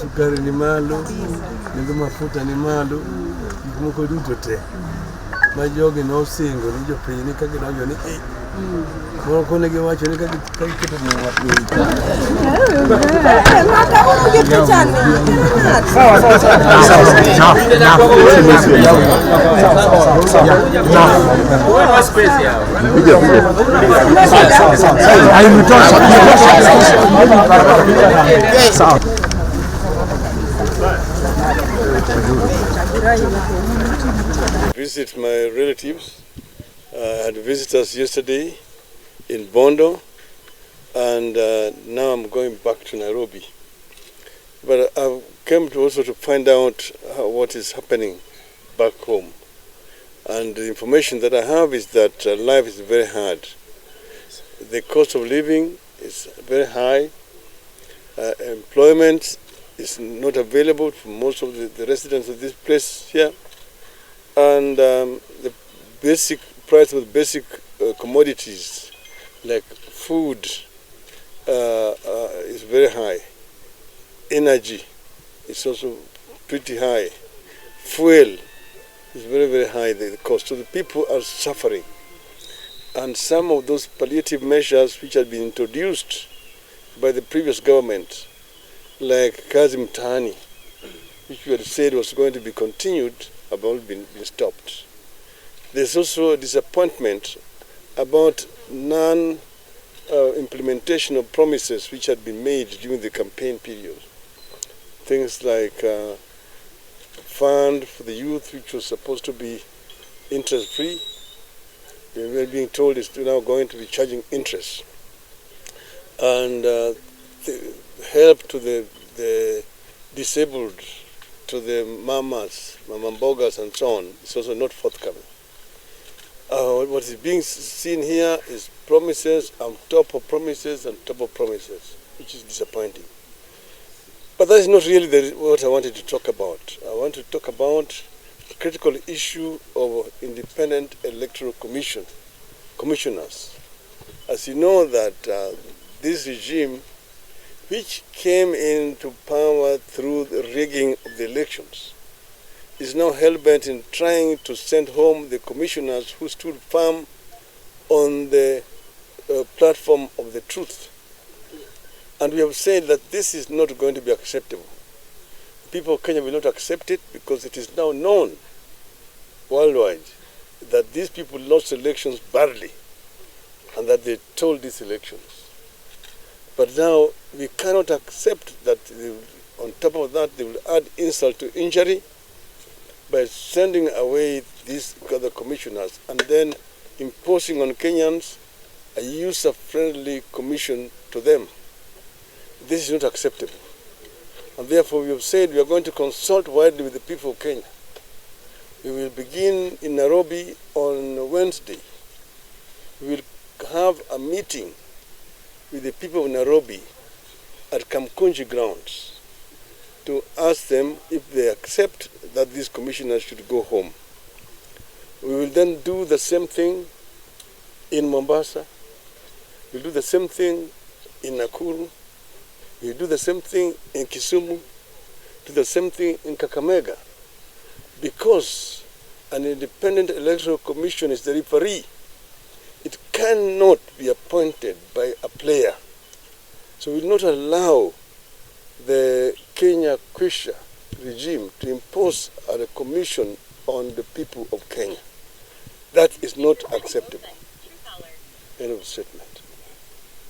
sukari ni malo, nego mafuta ni malo, mko duto te. Majogi no singo ni jopiny ni kagi donjo ni moro kone gi wacho ni kagi keto mo wapi. Visit my relatives. I had visitors yesterday in Bondo, and now I'm going back to Nairobi. But I came to also to find out what is happening back home. And the information that I have is that life is very hard. The cost of living is very high. Employment is not available for most of the residents of this place here. And the basic price of basic commodities like food is very high. Energy is also pretty high. Fuel is very, very high, the cost. So the people are suffering. And some of those palliative measures which had been introduced by the previous government, like kazi mutahi, which we had said was going to be continued, have all been stopped. There's also a disappointment about non-implementation of promises which had been made during the campaign period. Things like fund for the youth, which was supposed to be interest-free. We're being told it's now going to be charging interest. And the help to the disabled, to the mamas, mamambogas and so on, is also not forthcoming. What is being seen here is promises on top of promises and top of promises, which is disappointing. But that is not really what I wanted to talk about. I want to talk about the critical issue of independent electoral commissioners. As you know that this regime, which came into power through the rigging of the elections, is now hell-bent in trying to send home the commissioners who stood firm on the platform of the truth. And we have said that this is not going to be acceptable. People of Kenya will not accept it because it is now known worldwide that these people lost elections badly and that they told these elections. But now we cannot accept that on top of that they will add insult to injury by sending away these other commissioners and then imposing on Kenyans a user-friendly commission to them. This is not acceptable. And therefore we have said we are going to consult widely with the people of Kenya. We will begin in Nairobi on Wednesday. We will have a meeting with the people of Nairobi at Kamkunji grounds to ask them if they accept that these commissioners should go home. We will then do the same thing in Mombasa. We'll do the same thing in Nakuru. We'll do the same thing in Kisumu. Do the same thing in Kakamega. Because an independent electoral commission is the referee. It cannot be appointed by a player. So we will not allow the Kenya-Kwisha regime to impose a commission on the people of Kenya. That is not acceptable. End of statement.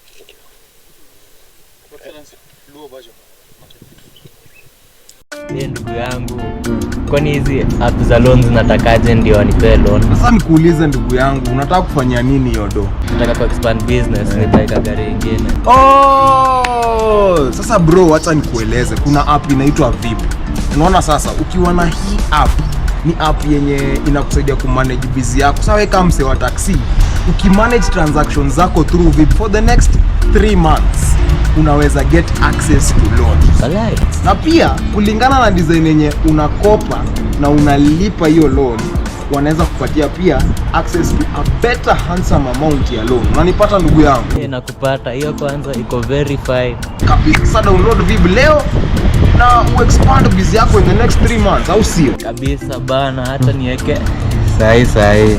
Thank you. Ndugu yangu, kwani hizi app za loans natakaje ndio nipe loan? Sasa nikuulize ndugu yangu, unataka kufanya nini yodo? Nataka expand business, nitaka gari nyingine. Sasa bro, acha nikueleze. Kuna app inaitwa VIP. Unaona sasa, ukiwa na hii app, ni app yenye inakusaidia kumanage busy yako. Sasa wewe kama mse wa taxi, ukimanage transactions zako through VIP for the next 3 months, unaweza get access to loans. Alright. Na pia kulingana na design yenye unakopa na unalipa hiyo loan, wanaweza kupatia pia access to a better handsome amount ya loan. Unanipata ndugu yangu? Nakupata. Hiyo kwanza iko verified. Kabisa. Download VIP leo na uexpand biz yako in the next 3 months, au sio? Kabisa bana, hata niweke sahi.